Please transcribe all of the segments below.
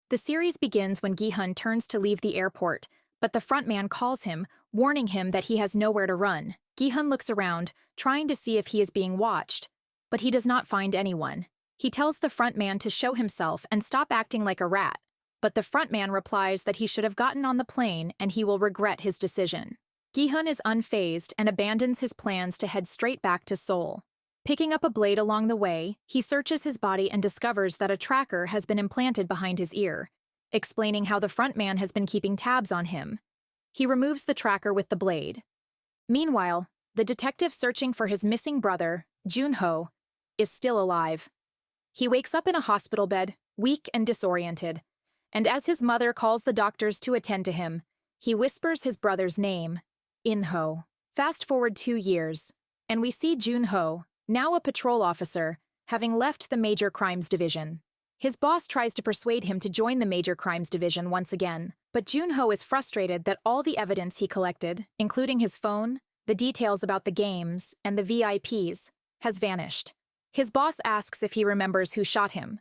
The series begins when Gi-hun turns to leave the airport, but the frontman calls him, warning him that he has nowhere to run. Gi-hun looks around, trying to see if he is being watched, but he does not find anyone. He tells the frontman to show himself and stop acting like a rat, but the frontman replies that he should have gotten on the plane and he will regret his decision. Gi-hun is unfazed and abandons his plans to head straight back to Seoul. Picking up a blade along the way, he searches his body and discovers that a tracker has been implanted behind his ear, explaining how the frontman has been keeping tabs on him. He removes the tracker with the blade. Meanwhile, the detective searching for his missing brother, Junho, is still alive. He wakes up in a hospital bed, weak and disoriented, and as his mother calls the doctors to attend to him, he whispers his brother's name, In-ho. Fast forward 2 years, and we see Junho, now a patrol officer, having left the Major Crimes Division. His boss tries to persuade him to join the Major Crimes Division once again, but Junho is frustrated that all the evidence he collected, including his phone, the details about the games, and the VIPs, has vanished. His boss asks if he remembers who shot him,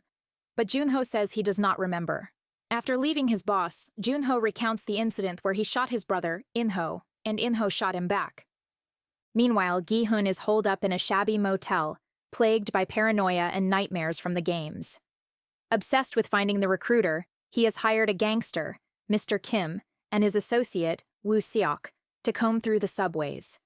but Junho says he does not remember. After leaving his boss, Junho recounts the incident where he shot his brother, In-ho, and In-ho shot him back. Meanwhile, Gi-hun is holed up in a shabby motel, plagued by paranoia and nightmares from the games. Obsessed with finding the recruiter, he has hired a gangster, Mr. Kim, and his associate, Woo Seok, to comb through the subways.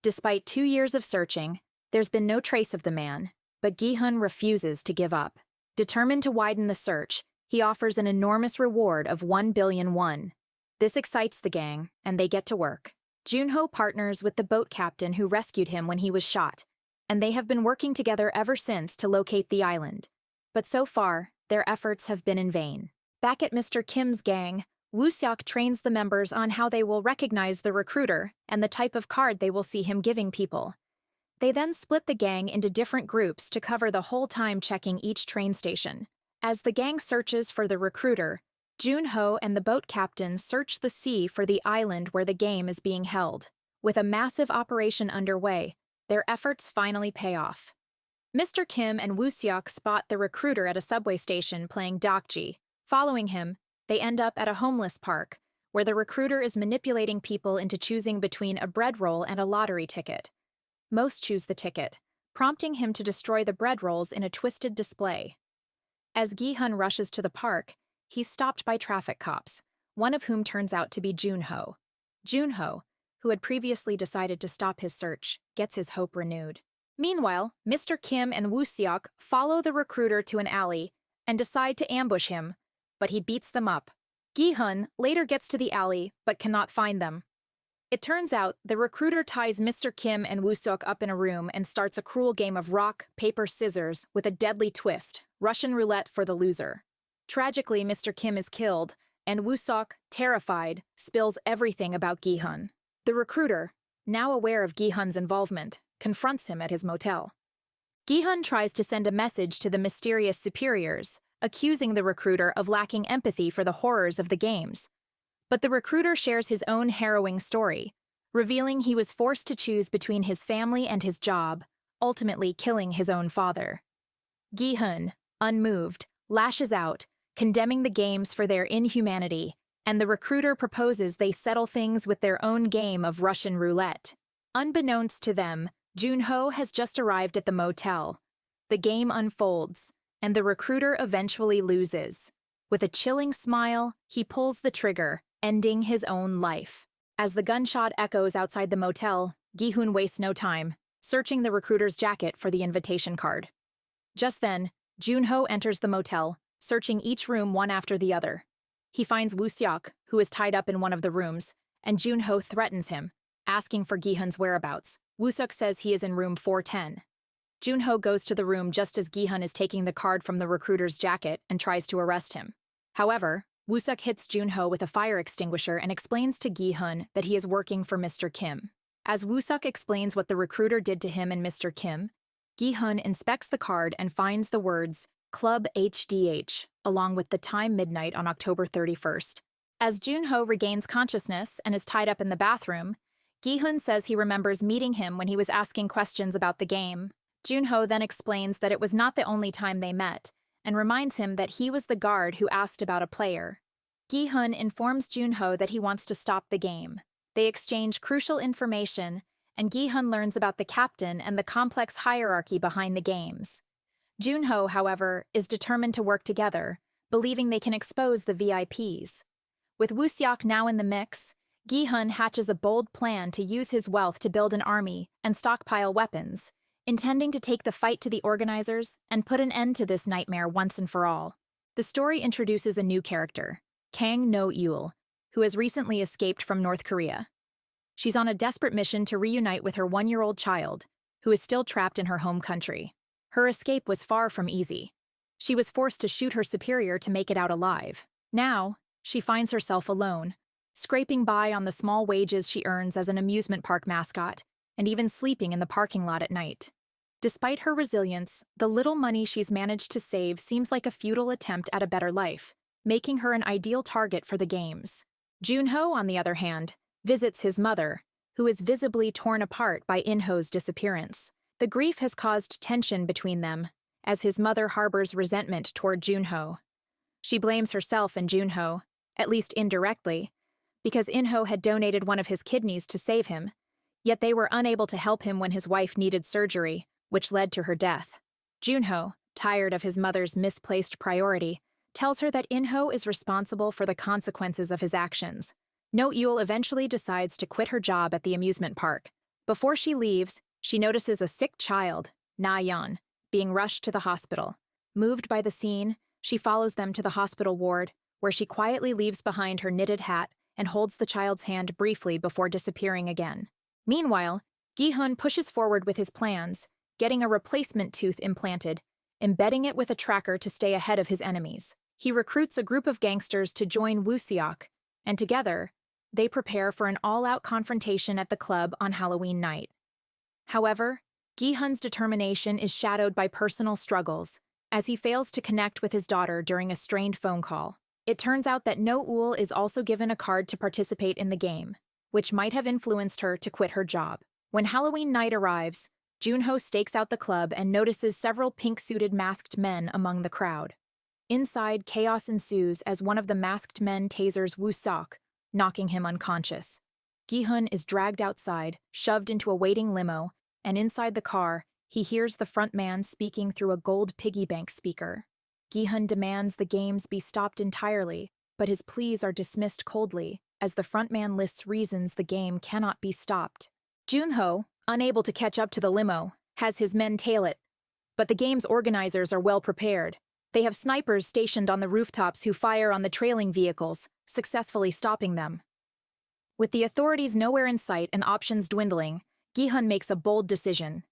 Despite 2 years of searching, there's been no trace of the man, but Gi-hun refuses to give up. Determined to widen the search, he offers an enormous reward of 1 billion won. This excites the gang, and they get to work. Junho partners with the boat captain who rescued him when he was shot, and they have been working together ever since to locate the island. But so far, their efforts have been in vain. Back at Mr. Kim's gang, Woo Seok trains the members on how they will recognize the recruiter and the type of card they will see him giving people. They then split the gang into different groups to cover the whole time checking each train station. As the gang searches for the recruiter, Junho and the boat captain search the sea for the island where the game is being held. With a massive operation underway, their efforts finally pay off. Mr. Kim and Woo Seok spot the recruiter at a subway station playing dokji. Following him, they end up at a homeless park, where the recruiter is manipulating people into choosing between a bread roll and a lottery ticket. Most choose the ticket, prompting him to destroy the bread rolls in a twisted display. As Gi-hun rushes to the park, he's stopped by traffic cops, one of whom turns out to be Junho. Junho, who had previously decided to stop his search, gets his hope renewed. Meanwhile, Mr. Kim and Woo Seok follow the recruiter to an alley and decide to ambush him, but he beats them up. Gi-hun later gets to the alley but cannot find them. It turns out the recruiter ties Mr. Kim and Woo Seok up in a room and starts a cruel game of rock, paper, scissors with a deadly twist, Russian roulette for the loser. Tragically, Mr. Kim is killed, and Woo Seok, terrified, spills everything about Gi-hun. The recruiter, now aware of Gi-hun's involvement, confronts him at his motel. Gi-hun tries to send a message to the mysterious superiors, accusing the recruiter of lacking empathy for the horrors of the games. But the recruiter shares his own harrowing story, revealing he was forced to choose between his family and his job, ultimately killing his own father. Gi-hun, unmoved, lashes out, condemning the games for their inhumanity, and the recruiter proposes they settle things with their own game of Russian roulette. Unbeknownst to them, Junho has just arrived at the motel. The game unfolds, and the recruiter eventually loses. With a chilling smile, he pulls the trigger, ending his own life. As the gunshot echoes outside the motel, Gi-hun wastes no time, searching the recruiter's jacket for the invitation card. Just then, Junho enters the motel, searching each room one after the other. He finds Woo Seok, who is tied up in one of the rooms, and Junho threatens him, asking for Gi-hun's whereabouts. Woo Seok says he is in room 410. Junho goes to the room just as Gi-hun is taking the card from the recruiter's jacket and tries to arrest him. However, Woo Seok hits Junho with a fire extinguisher and explains to Gi-hun that he is working for Mr. Kim. As Woo Seok explains what the recruiter did to him and Mr. Kim, Gi-hun inspects the card and finds the words Club HDH, along with the time midnight on October 31st. As Junho regains consciousness and is tied up in the bathroom, Gi-hun says he remembers meeting him when he was asking questions about the game. Junho then explains that it was not the only time they met, and reminds him that he was the guard who asked about a player. Gi-hun informs Junho that he wants to stop the game. They exchange crucial information, and Gi-hun learns about the captain and the complex hierarchy behind the games. Junho, however, is determined to work together, believing they can expose the VIPs. With Woo-seok now in the mix, Gi-hun hatches a bold plan to use his wealth to build an army and stockpile weapons, intending to take the fight to the organizers and put an end to this nightmare once and for all. The story introduces a new character, Kang No-eul, who has recently escaped from North Korea. She's on a desperate mission to reunite with her 1-year-old child, who is still trapped in her home country. Her escape was far from easy. She was forced to shoot her superior to make it out alive. Now, she finds herself alone, scraping by on the small wages she earns as an amusement park mascot, and even sleeping in the parking lot at night. Despite her resilience, the little money she's managed to save seems like a futile attempt at a better life, making her an ideal target for the games. Junho, on the other hand, visits his mother, who is visibly torn apart by In-ho's disappearance. The grief has caused tension between them, as his mother harbors resentment toward Junho. She blames herself and Junho, at least indirectly, because In-ho had donated one of his kidneys to save him, yet they were unable to help him when his wife needed surgery, which led to her death. Junho, tired of his mother's misplaced priority, tells her that In-ho is responsible for the consequences of his actions. No-eul eventually decides to quit her job at the amusement park. Before she leaves, she notices a sick child, Na-yeon, being rushed to the hospital. Moved by the scene, she follows them to the hospital ward, where she quietly leaves behind her knitted hat and holds the child's hand briefly before disappearing again. Meanwhile, Gi-hun pushes forward with his plans, getting a replacement tooth implanted, embedding it with a tracker to stay ahead of his enemies. He recruits a group of gangsters to join Woo-seok, and together, they prepare for an all-out confrontation at the club on Halloween night. However, Gi-hun's determination is shadowed by personal struggles, as he fails to connect with his daughter during a strained phone call. It turns out that No-eul is also given a card to participate in the game, which might have influenced her to quit her job. When Halloween night arrives, Junho stakes out the club and notices several pink-suited masked men among the crowd. Inside, chaos ensues as one of the masked men tasers Woo-seok, knocking him unconscious. Gi-hun is dragged outside, shoved into a waiting limo, and inside the car, he hears the front man speaking through a gold piggy bank speaker. Gi-hun demands the games be stopped entirely, but his pleas are dismissed coldly, as the front man lists reasons the game cannot be stopped. Junho, unable to catch up to the limo, has his men tail it, but the game's organizers are well prepared. They have snipers stationed on the rooftops who fire on the trailing vehicles, successfully stopping them. With the authorities nowhere in sight and options dwindling, Gi-hun makes a bold decision.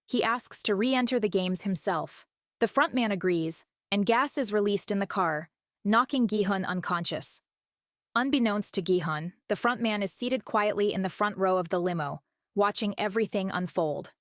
He asks to re-enter the games himself. The frontman agrees, and gas is released in the car, knocking Gi-hun unconscious. Unbeknownst to Gi-hun, the frontman is seated quietly in the front row of the limo, watching everything unfold.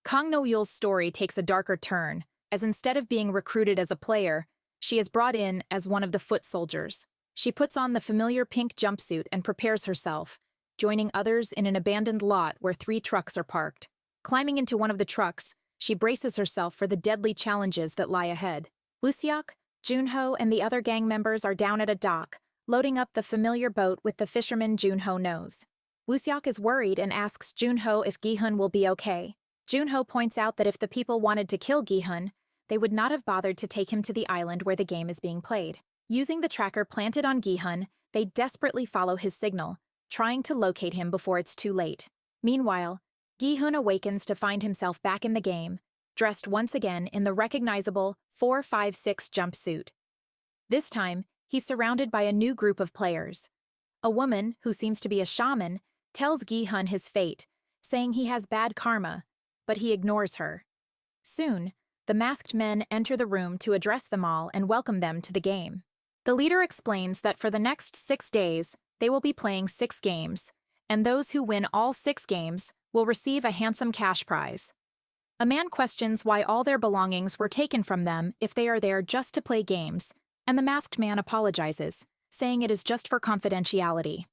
Kang No-eul's story takes a darker turn, as instead of being recruited as a player, she is brought in as one of the foot soldiers. She puts on the familiar pink jumpsuit and prepares herself, joining others in an abandoned lot where 3 trucks are parked. Climbing into one of the trucks, she braces herself for the deadly challenges that lie ahead. Woo-seok, Junho, and the other gang members are down at a dock, loading up the familiar boat with the fisherman Junho knows. Woo-seok is worried and asks Junho if Gi-hun will be okay. Junho points out that if the people wanted to kill Gi-hun, they would not have bothered to take him to the island where the game is being played. Using the tracker planted on Gi-hun, they desperately follow his signal, trying to locate him before it's too late. Meanwhile, Gi-hun awakens to find himself back in the game, dressed once again in the recognizable 456 jumpsuit. This time, he's surrounded by a new group of players. A woman, who seems to be a shaman, tells Gi-hun his fate, saying he has bad karma, but he ignores her. Soon, the masked men enter the room to address them all and welcome them to the game. The leader explains that for the next 6 days, they will be playing 6 games, and those who win all 6 games will receive a handsome cash prize. A man questions why all their belongings were taken from them if they are there just to play games, and the masked man apologizes, saying it is just for confidentiality.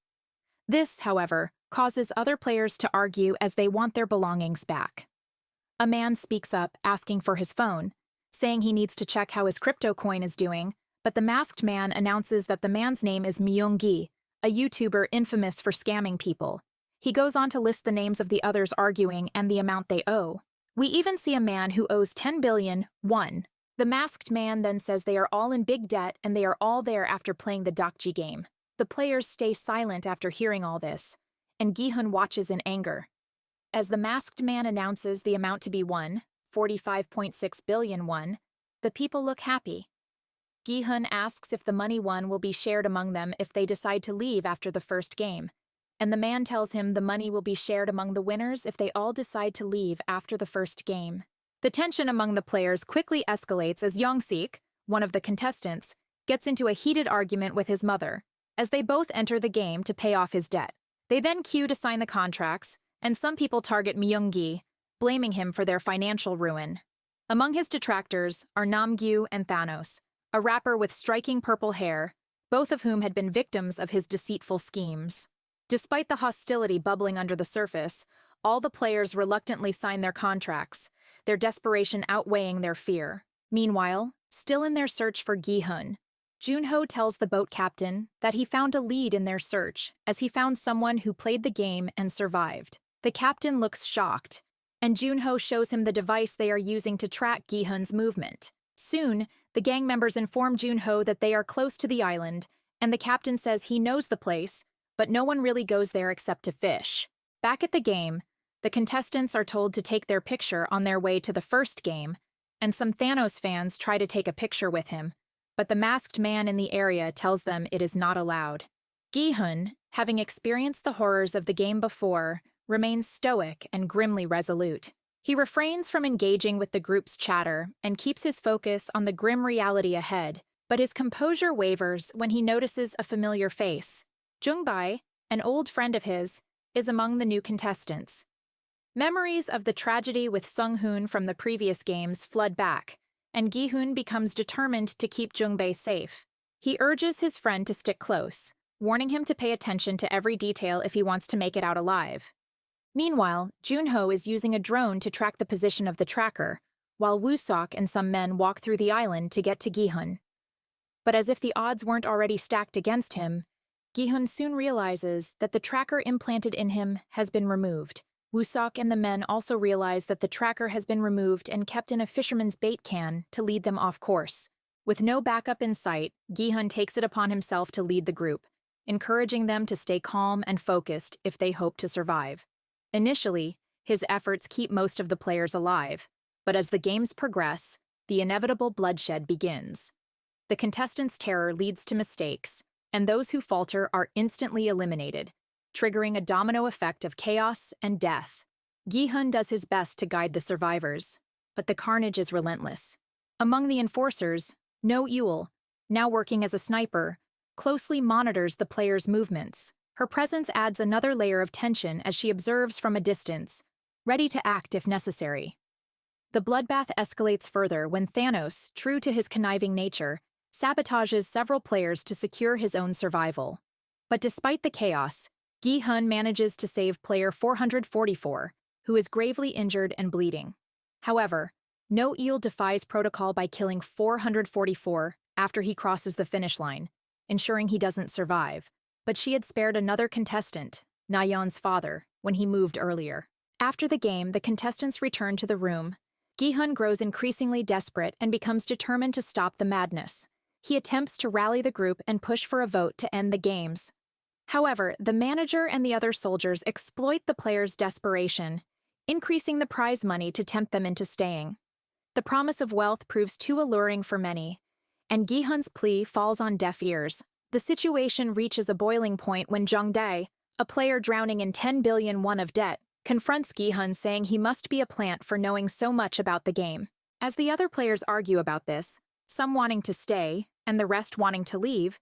This, however, causes other players to argue as they want their belongings back. A man speaks up asking for his phone, saying he needs to check how his crypto coin is doing, but the masked man announces that the man's name is Myung-gi, a YouTuber infamous for scamming people. He goes on to list the names of the others arguing and the amount they owe. We even see a man who owes 10 billion won. The masked man then says they are all in big debt and they are all there after playing the Dokji game. The players stay silent after hearing all this, and Gi-hun watches in anger. As the masked man announces the amount to be won, 45.6 billion won, the people look happy. Gi-hun asks if the money won will be shared among them if they decide to leave after the first game, and the man tells him the money will be shared among the winners if they all decide to leave after the first game. The tension among the players quickly escalates as Young-sik, one of the contestants, gets into a heated argument with his mother, as they both enter the game to pay off his debt. They then queue to sign the contracts, and some people target Myung-gi, blaming him for their financial ruin. Among his detractors are Namgyu and Thanos, a rapper with striking purple hair, both of whom had been victims of his deceitful schemes. Despite the hostility bubbling under the surface, all the players reluctantly sign their contracts, their desperation outweighing their fear. Meanwhile, still in their search for Gi-hun, Junho tells the boat captain that he found a lead in their search, as he found someone who played the game and survived. The captain looks shocked, and Junho shows him the device they are using to track Gi-hun's movement. Soon, the gang members inform Junho that they are close to the island, and the captain says he knows the place, but no one really goes there except to fish. Back at the game, the contestants are told to take their picture on their way to the first game, and some Thanos fans try to take a picture with him, but the masked man in the area tells them it is not allowed. Gi-hun, having experienced the horrors of the game before, remains stoic and grimly resolute. He refrains from engaging with the group's chatter and keeps his focus on the grim reality ahead, but his composure wavers when he notices a familiar face. Jung-bae, an old friend of his, is among the new contestants. Memories of the tragedy with Sung-hoon from the previous games flood back, and Gi-hun becomes determined to keep Jung-bae safe. He urges his friend to stick close, warning him to pay attention to every detail if he wants to make it out alive. Meanwhile, Junho is using a drone to track the position of the tracker, while Woo-sok and some men walk through the island to get to Gi-hun. But as if the odds weren't already stacked against him, Gi-hun soon realizes that the tracker implanted in him has been removed. Woo-sok and the men also realize that the tracker has been removed and kept in a fisherman's bait can to lead them off course. With no backup in sight, Gi-hun takes it upon himself to lead the group, encouraging them to stay calm and focused if they hope to survive. Initially, his efforts keep most of the players alive, but as the games progress, the inevitable bloodshed begins. The contestants' terror leads to mistakes, and those who falter are instantly eliminated, triggering a domino effect of chaos and death. Gi-hun does his best to guide the survivors, but the carnage is relentless. Among the enforcers, No Yul, now working as a sniper, closely monitors the players' movements. Her presence adds another layer of tension as she observes from a distance, ready to act if necessary. The bloodbath escalates further when Thanos, true to his conniving nature, sabotages several players to secure his own survival. But despite the chaos, Gi-hun manages to save player 444, who is gravely injured and bleeding. However, No Yul defies protocol by killing 444 after he crosses the finish line, ensuring he doesn't survive. But she had spared another contestant, Na-yeon's father, when he moved earlier. After the game, the contestants return to the room. Gi-hun grows increasingly desperate and becomes determined to stop the madness. He attempts to rally the group and push for a vote to end the games. However, the manager and the other soldiers exploit the players' desperation, increasing the prize money to tempt them into staying. The promise of wealth proves too alluring for many, and Gi-hun's plea falls on deaf ears. The situation reaches a boiling point when Jung-dae, a player drowning in 10 billion won of debt, confronts Gi-hun saying he must be a plant for knowing so much about the game. As the other players argue about this, some wanting to stay and the rest wanting to leave,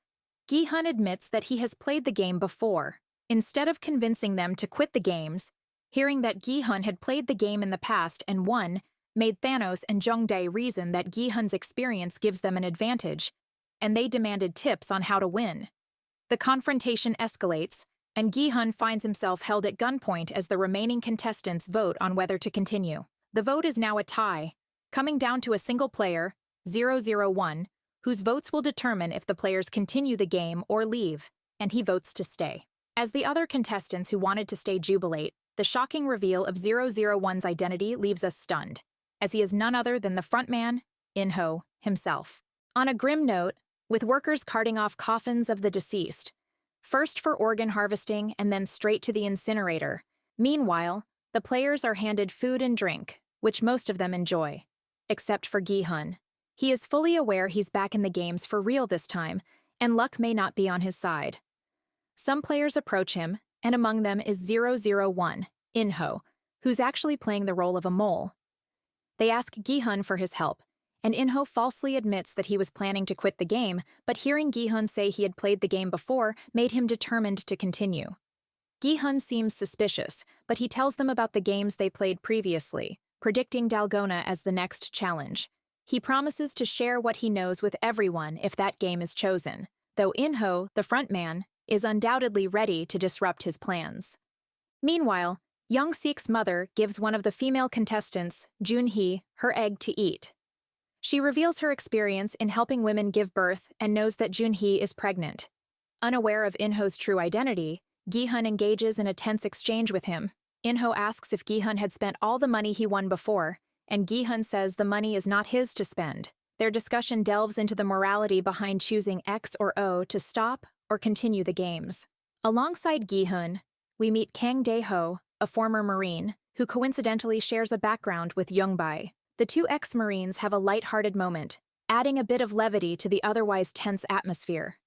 Gi-hun admits that he has played the game before. Instead of convincing them to quit the games, hearing that Gi-hun had played the game in the past and won made Thanos and Jung-dae reason that Gi-hun's experience gives them an advantage, and they demanded tips on how to win. The confrontation escalates, and Gi-hun finds himself held at gunpoint as the remaining contestants vote on whether to continue. The vote is now a tie, coming down to a single player, 001, whose votes will determine if the players continue the game or leave, and he votes to stay. As the other contestants who wanted to stay jubilate, the shocking reveal of 001's identity leaves us stunned, as he is none other than the frontman, In-ho, himself. On a grim note, with workers carting off coffins of the deceased, first for organ harvesting and then straight to the incinerator. Meanwhile, the players are handed food and drink, which most of them enjoy, except for Gi-hun. He is fully aware he's back in the games for real this time, and luck may not be on his side. Some players approach him, and among them is 001, In-ho, who's actually playing the role of a mole. They ask Gi-hun for his help, and In-ho falsely admits that he was planning to quit the game, but hearing Gi-hun say he had played the game before made him determined to continue. Gi-hun seems suspicious, but he tells them about the games they played previously, predicting Dalgona as the next challenge. He promises to share what he knows with everyone if that game is chosen, though In-ho, the frontman, is undoubtedly ready to disrupt his plans. Meanwhile, Young-sik's mother gives one of the female contestants, Jun-hee, her egg to eat. She reveals her experience in helping women give birth and knows that Jun-hee is pregnant. Unaware of In-ho's true identity, Gi-hun engages in a tense exchange with him. In-ho asks if Gi-hun had spent all the money he won before, and Gi-hun says the money is not his to spend. Their discussion delves into the morality behind choosing X or O to stop or continue the games. Alongside Gi-hun, we meet Kang Dae-ho, a former Marine, who coincidentally shares a background with Young-bae. The two ex-Marines have a light-hearted moment, adding a bit of levity to the otherwise tense atmosphere.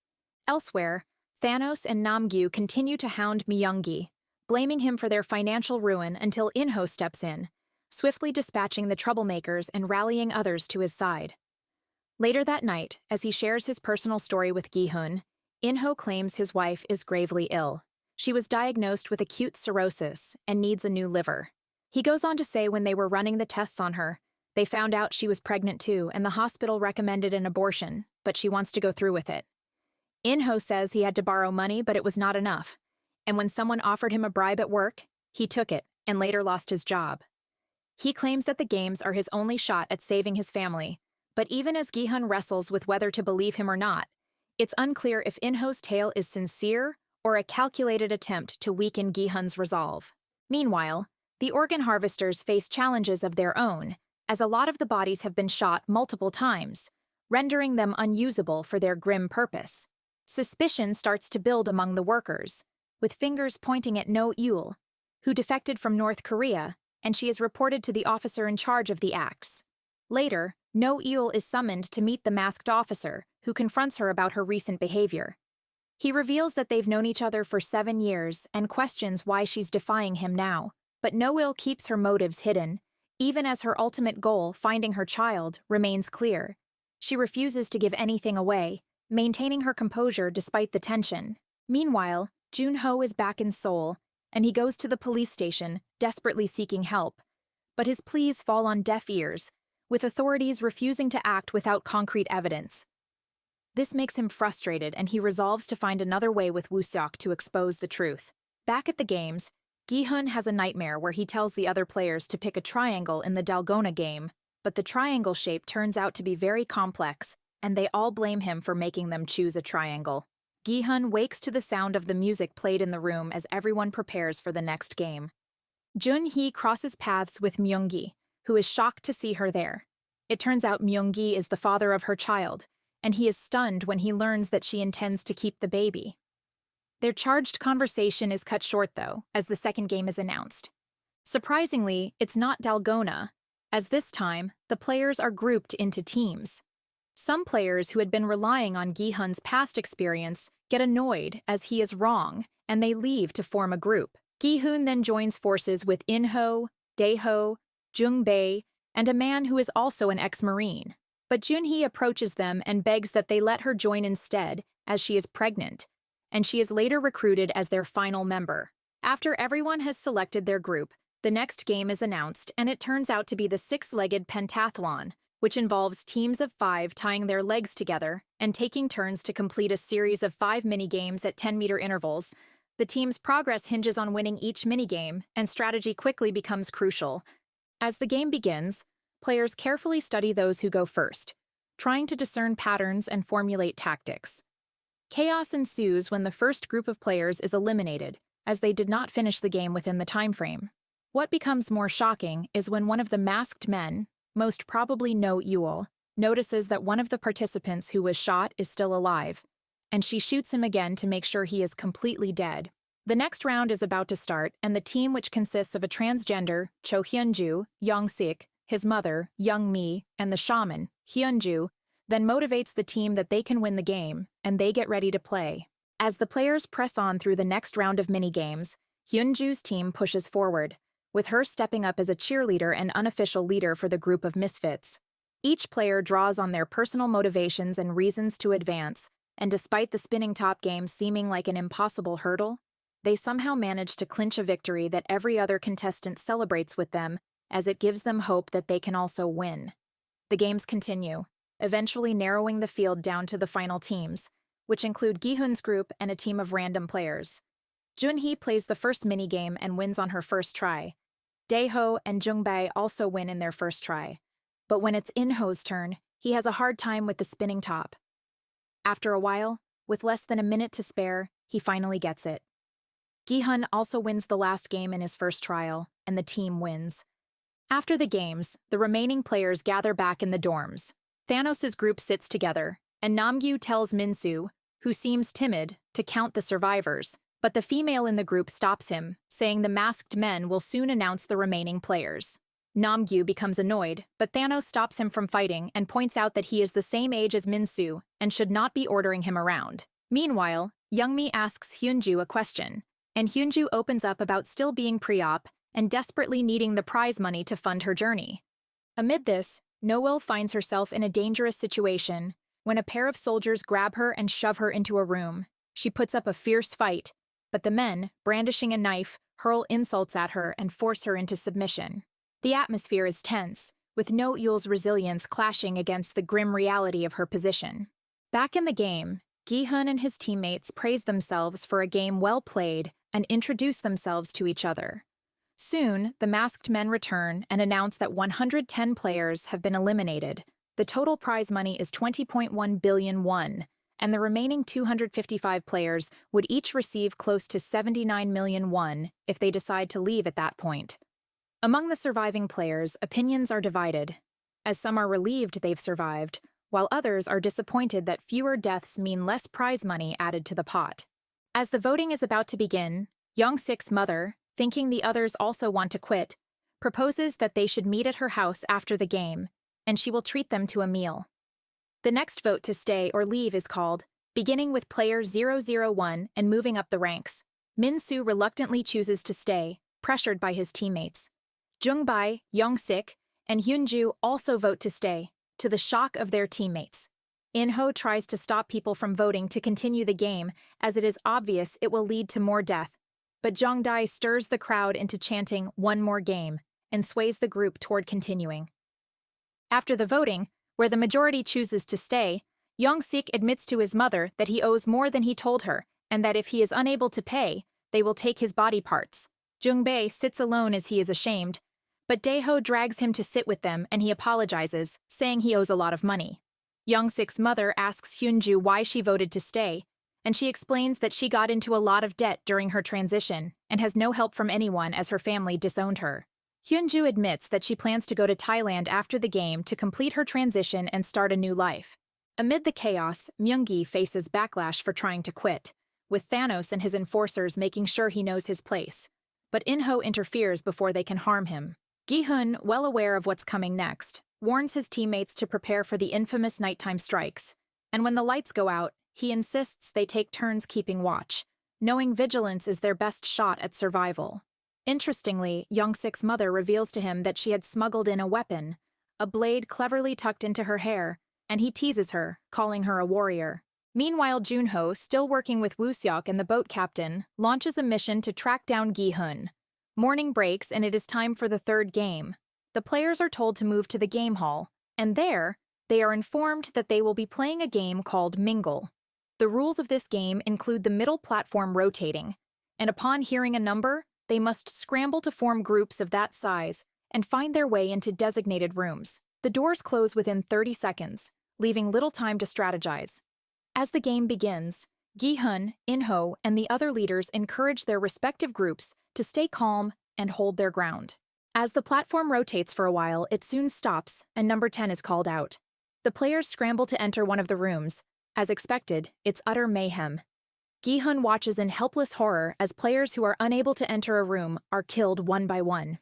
Elsewhere, Thanos and Namgyu continue to hound Myung-gi, blaming him for their financial ruin until In-ho steps in, swiftly dispatching the troublemakers and rallying others to his side. Later that night, as he shares his personal story with Gi-hun, In-ho claims his wife is gravely ill. She was diagnosed with acute cirrhosis and needs a new liver. He goes on to say when they were running the tests on her, they found out she was pregnant too, and the hospital recommended an abortion, but she wants to go through with it. In-ho says he had to borrow money, but it was not enough, and when someone offered him a bribe at work, he took it and later lost his job. He claims that the games are his only shot at saving his family, but even as Gi-hun wrestles with whether to believe him or not, it's unclear if In-ho's tale is sincere or a calculated attempt to weaken Gi-hun's resolve. Meanwhile, the organ harvesters face challenges of their own, as a lot of the bodies have been shot multiple times, rendering them unusable for their grim purpose. Suspicion starts to build among the workers, with fingers pointing at No-eul, who defected from North Korea, and she is reported to the officer in charge of the acts. Later, No-eul is summoned to meet the masked officer, who confronts her about her recent behavior. He reveals that they've known each other for 7 years and questions why she's defying him now, but No-eul keeps her motives hidden, even as her ultimate goal, finding her child, remains clear. She refuses to give anything away, maintaining her composure despite the tension. Meanwhile, Jun-ho is back in Seoul, and he goes to the police station, desperately seeking help. But his pleas fall on deaf ears, with authorities refusing to act without concrete evidence. This makes him frustrated, and he resolves to find another way with Woo-seok to expose the truth. Back at the games, Gi-hun has a nightmare where he tells the other players to pick a triangle in the Dalgona game, but the triangle shape turns out to be very complex, and they all blame him for making them choose a triangle. Gi-hun wakes to the sound of the music played in the room as everyone prepares for the next game. Jun-hee crosses paths with Myung-gi, who is shocked to see her there. It turns out Myung-gi is the father of her child, and he is stunned when he learns that she intends to keep the baby. Their charged conversation is cut short, though, as the second game is announced. Surprisingly, it's not Dalgona, as this time, the players are grouped into teams. Some players who had been relying on Gi-hun's past experience get annoyed as he is wrong, and they leave to form a group. Gi-hun then joins forces with In-ho, Dae-ho, Jung-bae, and a man who is also an ex-Marine. But Jun-hee approaches them and begs that they let her join instead, as she is pregnant, and she is later recruited as their final member. After everyone has selected their group, the next game is announced, and it turns out to be the six-legged pentathlon, which involves teams of 5 tying their legs together and taking turns to complete a series of 5 mini-games at 10-meter intervals. The team's progress hinges on winning each mini-game, and strategy quickly becomes crucial. As the game begins, players carefully study those who go first, trying to discern patterns and formulate tactics. Chaos ensues when the first group of players is eliminated, as they did not finish the game within the time frame. What becomes more shocking is when one of the masked men, most probably No Yule, notices that one of the participants who was shot is still alive, and she shoots him again to make sure he is completely dead. The next round is about to start, and the team, which consists of a transgender, Cho Hyunju, Young-sik, his mother, Young-mi, and the shaman, Hyunju, then motivates the team that they can win the game, and they get ready to play. As the players press on through the next round of minigames, Hyunju's team pushes forward, with her stepping up as a cheerleader and unofficial leader for the group of misfits. Each player draws on their personal motivations and reasons to advance, and despite the spinning top game seeming like an impossible hurdle, they somehow manage to clinch a victory that every other contestant celebrates with them, as it gives them hope that they can also win. The games continue, eventually narrowing the field down to the final teams, which include Gi-hun's group and a team of random players. Junhee plays the first minigame and wins on her first try. Daeho and Jungbae also win in their first try. But when it's In-ho's turn, he has a hard time with the spinning top. After a while, with less than a minute to spare, he finally gets it. Gi-hun also wins the last game in his first trial, and the team wins. After the games, the remaining players gather back in the dorms. Thanos' group sits together, and Namgyu tells Minsu, who seems timid, to count the survivors, but the female in the group stops him, saying the masked men will soon announce the remaining players. Namgyu becomes annoyed, but Thanos stops him from fighting and points out that he is the same age as Minsu and should not be ordering him around. Meanwhile, Youngmi asks Hyunju a question, and Hyunju opens up about still being pre-op and desperately needing the prize money to fund her journey. Amid this, Noel finds herself in a dangerous situation when a pair of soldiers grab her and shove her into a room. She puts up a fierce fight, but the men, brandishing a knife, hurl insults at her and force her into submission. The atmosphere is tense, with No Yule's resilience clashing against the grim reality of her position. Back in the game, Gi-hun and his teammates praise themselves for a game well played and introduce themselves to each other. Soon, the masked men return and announce that 110 players have been eliminated. The total prize money is 20.1 billion won, and the remaining 255 players would each receive close to 79 million won if they decide to leave at that point. Among the surviving players, opinions are divided, as some are relieved they've survived, while others are disappointed that fewer deaths mean less prize money added to the pot. As the voting is about to begin, Young-sik's mother, thinking the others also want to quit, proposes that they should meet at her house after the game, and she will treat them to a meal. The next vote to stay or leave is called, beginning with player 001 and moving up the ranks. Minsu reluctantly chooses to stay, pressured by his teammates. Jungbae, Young-sik, and Hyunju also vote to stay, to the shock of their teammates. In-ho tries to stop people from voting to continue the game, as it is obvious it will lead to more death, but Jongdae stirs the crowd into chanting "one more game" and sways the group toward continuing. After the voting, where the majority chooses to stay, Young-sik admits to his mother that he owes more than he told her, and that if he is unable to pay, they will take his body parts. Jungbae sits alone as he is ashamed, but Daeho drags him to sit with them and he apologizes, saying he owes a lot of money. Young-sik's mother asks Hyunju why she voted to stay, and she explains that she got into a lot of debt during her transition and has no help from anyone as her family disowned her. Hyunju admits that she plans to go to Thailand after the game to complete her transition and start a new life. Amid the chaos, Myung-gi faces backlash for trying to quit, with Thanos and his enforcers making sure he knows his place. But In-ho interferes before they can harm him. Gi-hun, well aware of what's coming next, warns his teammates to prepare for the infamous nighttime strikes, and when the lights go out, he insists they take turns keeping watch, knowing vigilance is their best shot at survival. Interestingly, Young-sik's mother reveals to him that she had smuggled in a weapon, a blade cleverly tucked into her hair, and he teases her, calling her a warrior. Meanwhile, Junho, still working with Woo-seok and the boat captain, launches a mission to track down Gi-hun. Morning breaks and it is time for the third game. The players are told to move to the game hall, and there, they are informed that they will be playing a game called Mingle. The rules of this game include the middle platform rotating, and upon hearing a number, they must scramble to form groups of that size and find their way into designated rooms. The doors close within 30 seconds, leaving little time to strategize. As the game begins, Gi-hun, In-ho, and the other leaders encourage their respective groups to stay calm and hold their ground. As the platform rotates for a while, it soon stops, and number 10 is called out. The players scramble to enter one of the rooms. As expected, it's utter mayhem. Gi-hun watches in helpless horror as players who are unable to enter a room are killed one by one.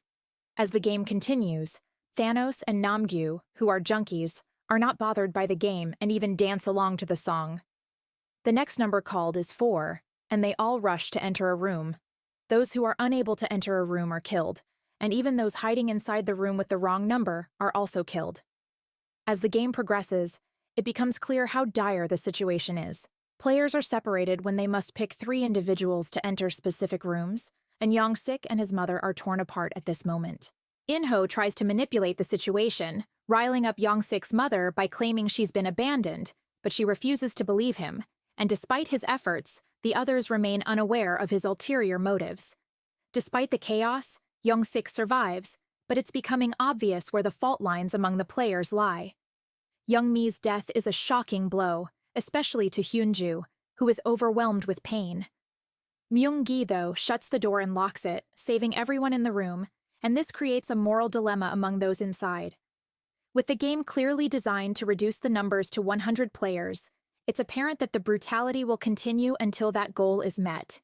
As the game continues, Thanos and Namgyu, who are junkies, are not bothered by the game and even dance along to the song. The next number called is 4, and they all rush to enter a room. Those who are unable to enter a room are killed, and even those hiding inside the room with the wrong number are also killed. As the game progresses, it becomes clear how dire the situation is. Players are separated when they must pick 3 individuals to enter specific rooms, and Young-sik and his mother are torn apart at this moment. In-ho tries to manipulate the situation, riling up Young-sik's mother by claiming she's been abandoned, but she refuses to believe him, and despite his efforts, the others remain unaware of his ulterior motives. Despite the chaos, Young-sik survives, but it's becoming obvious where the fault lines among the players lie. Young-mi's death is a shocking blow, especially to Hyunju, who is overwhelmed with pain. Myung-gi, though, shuts the door and locks it, saving everyone in the room, and this creates a moral dilemma among those inside. With the game clearly designed to reduce the numbers to 100 players, it's apparent that the brutality will continue until that goal is met.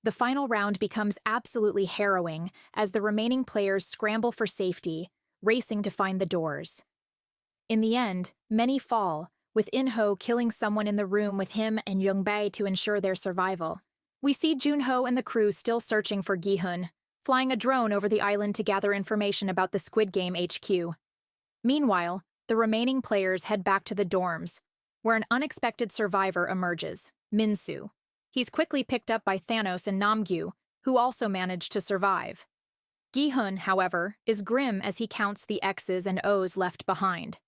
The final round becomes absolutely harrowing as the remaining players scramble for safety, racing to find the doors. In the end, many fall, with In-ho killing someone in the room with him and Young-bae to ensure their survival. We see Jun-ho and the crew still searching for Gi-hun, flying a drone over the island to gather information about the Squid Game HQ. Meanwhile, the remaining players head back to the dorms, where an unexpected survivor emerges, Min-soo. He's quickly picked up by Thanos and Namgyu, who also manage to survive. Gi-hun, however, is grim as he counts the X's and O's left behind.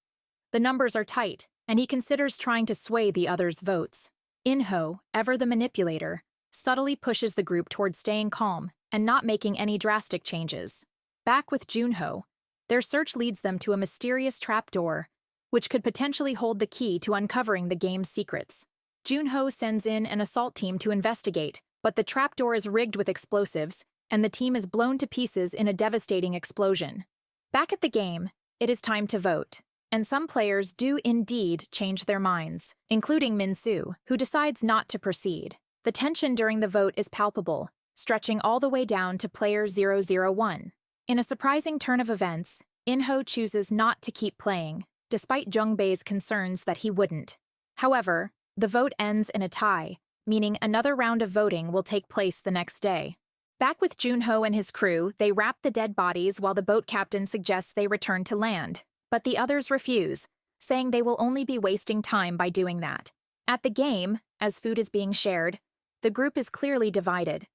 The numbers are tight, and he considers trying to sway the others' votes. In-ho, ever the manipulator, subtly pushes the group toward staying calm and not making any drastic changes. Back with Jun-ho, their search leads them to a mysterious trapdoor, which could potentially hold the key to uncovering the game's secrets. Jun-ho sends in an assault team to investigate, but the trapdoor is rigged with explosives, and the team is blown to pieces in a devastating explosion. Back at the game, it is time to vote, and some players do indeed change their minds, including Min-soo, who decides not to proceed. The tension during the vote is palpable, stretching all the way down to player 001. In a surprising turn of events, In-ho chooses not to keep playing, despite Jung-bae's concerns that he wouldn't. However, the vote ends in a tie, meaning another round of voting will take place the next day. Back with Jun-ho and his crew, they wrap the dead bodies while the boat captain suggests they return to land. But the others refuse, saying they will only be wasting time by doing that. At the game, as food is being shared, the group is clearly divided.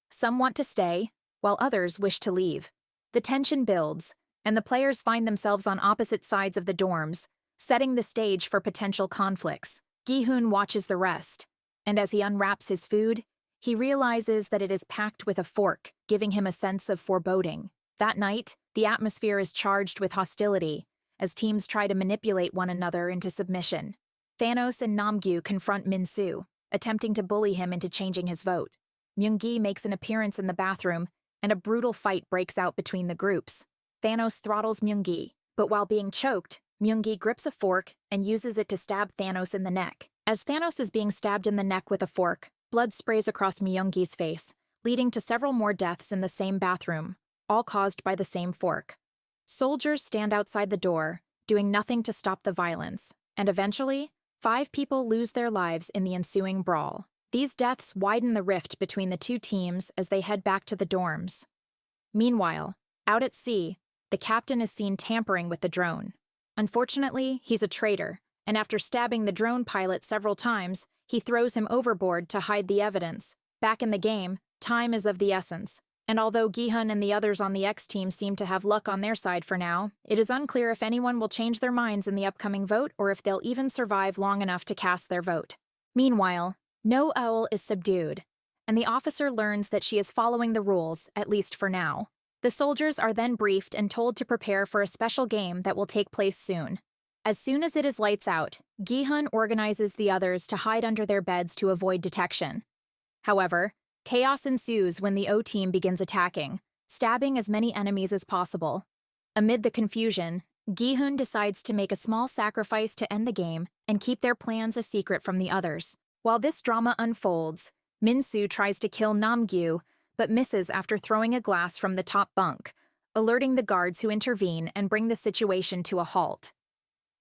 Some want to stay, while others wish to leave. The tension builds, and the players find themselves on opposite sides of the dorms, setting the stage for potential conflicts. Gi-hun watches the rest, and as he unwraps his food, he realizes that it is packed with a fork, giving him a sense of foreboding. That night, the atmosphere is charged with hostility, as teams try to manipulate one another into submission. Thanos and Namgyu confront Min-soo, attempting to bully him into changing his vote. Myung-gi makes an appearance in the bathroom, and a brutal fight breaks out between the groups. Thanos throttles Myung-gi, but while being choked, Myung-gi grips a fork and uses it to stab Thanos in the neck. As Thanos is being stabbed in the neck with a fork, blood sprays across Myung-gi's face, leading to several more deaths in the same bathroom, all caused by the same fork. Soldiers stand outside the door, doing nothing to stop the violence, and eventually, 5 people lose their lives in the ensuing brawl. These deaths widen the rift between the two teams as they head back to the dorms. Meanwhile, out at sea, the captain is seen tampering with the drone. Unfortunately, he's a traitor, and after stabbing the drone pilot several times, he throws him overboard to hide the evidence. Back in the game, time is of the essence, and although Gi-hun and the others on the X team seem to have luck on their side for now, it is unclear if anyone will change their minds in the upcoming vote or if they'll even survive long enough to cast their vote. Meanwhile, No Owl is subdued, and the officer learns that she is following the rules, at least for now. The soldiers are then briefed and told to prepare for a special game that will take place soon. As soon as it is lights out, Gi-hun organizes the others to hide under their beds to avoid detection. However, chaos ensues when the O-team begins attacking, stabbing as many enemies as possible. Amid the confusion, Gi-hun decides to make a small sacrifice to end the game and keep their plans a secret from the others. While this drama unfolds, Min-soo tries to kill Nam-gyu, but misses after throwing a glass from the top bunk, alerting the guards who intervene and bring the situation to a halt.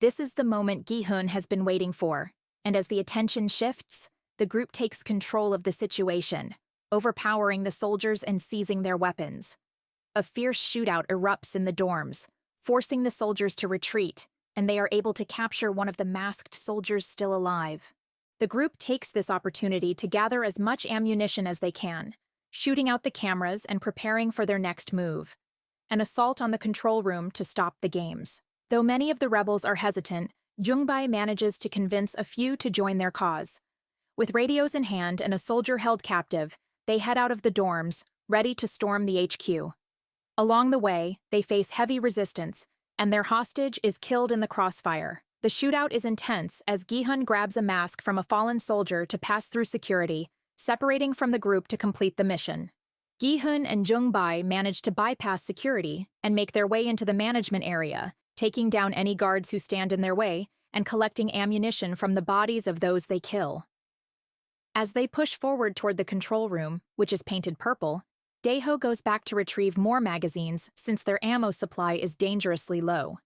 This is the moment Gi-hun has been waiting for, and as the attention shifts, the group takes control of the situation, overpowering the soldiers and seizing their weapons. A fierce shootout erupts in the dorms, forcing the soldiers to retreat, and they are able to capture one of the masked soldiers still alive. The group takes this opportunity to gather as much ammunition as they can, shooting out the cameras and preparing for their next move, an assault on the control room to stop the games. Though many of the rebels are hesitant, Jung-bae manages to convince a few to join their cause. With radios in hand and a soldier held captive, they head out of the dorms, ready to storm the HQ. Along the way, they face heavy resistance, and their hostage is killed in the crossfire. The shootout is intense as Gi-hun grabs a mask from a fallen soldier to pass through security, separating from the group to complete the mission. Gi-hun and Jung-bae manage to bypass security and make their way into the management area, taking down any guards who stand in their way and collecting ammunition from the bodies of those they kill. As they push forward toward the control room, which is painted purple, Daeho goes back to retrieve more magazines since their ammo supply is dangerously low.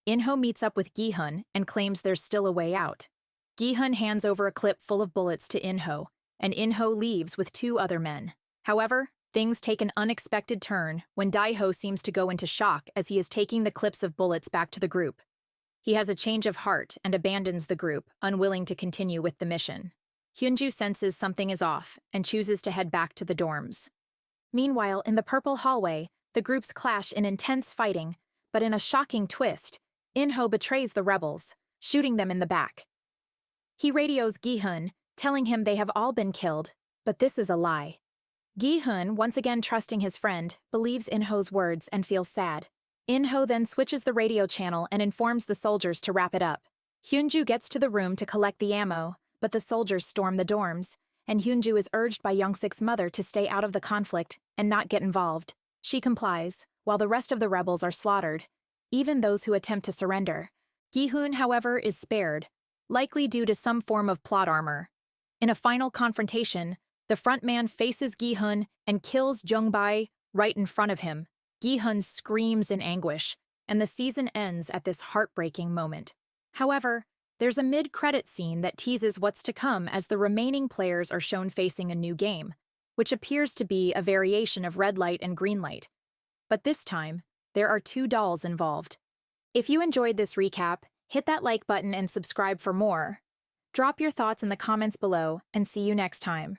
In-ho meets up with Gi-hun and claims there's still a way out. Gi-hun hands over a clip full of bullets to In-ho, and In-ho leaves with 2 other men. However, things take an unexpected turn when Daeho seems to go into shock as he is taking the clips of bullets back to the group. He has a change of heart and abandons the group, unwilling to continue with the mission. Hyunju senses something is off and chooses to head back to the dorms. Meanwhile, in the purple hallway, the groups clash in intense fighting, but in a shocking twist, In-ho betrays the rebels, shooting them in the back. He radios Gi-hun, telling him they have all been killed, but this is a lie. Gi-hun, once again trusting his friend, believes In-ho's words and feels sad. In-ho then switches the radio channel and informs the soldiers to wrap it up. Hyunju gets to the room to collect the ammo, but the soldiers storm the dorms, and Hyunju is urged by Young-sik's mother to stay out of the conflict and not get involved. She complies, while the rest of the rebels are slaughtered, even those who attempt to surrender. Gi-hun, however, is spared, likely due to some form of plot armor. In a final confrontation, the frontman faces Gi-hun and kills Jung-bae right in front of him. Gi-hun screams in anguish, and the season ends at this heartbreaking moment. However, there's a mid-credit scene that teases what's to come as the remaining players are shown facing a new game, which appears to be a variation of red light and green light. But this time, there are 2 dolls involved. If you enjoyed this recap, hit that like button and subscribe for more. Drop your thoughts in the comments below, and see you next time.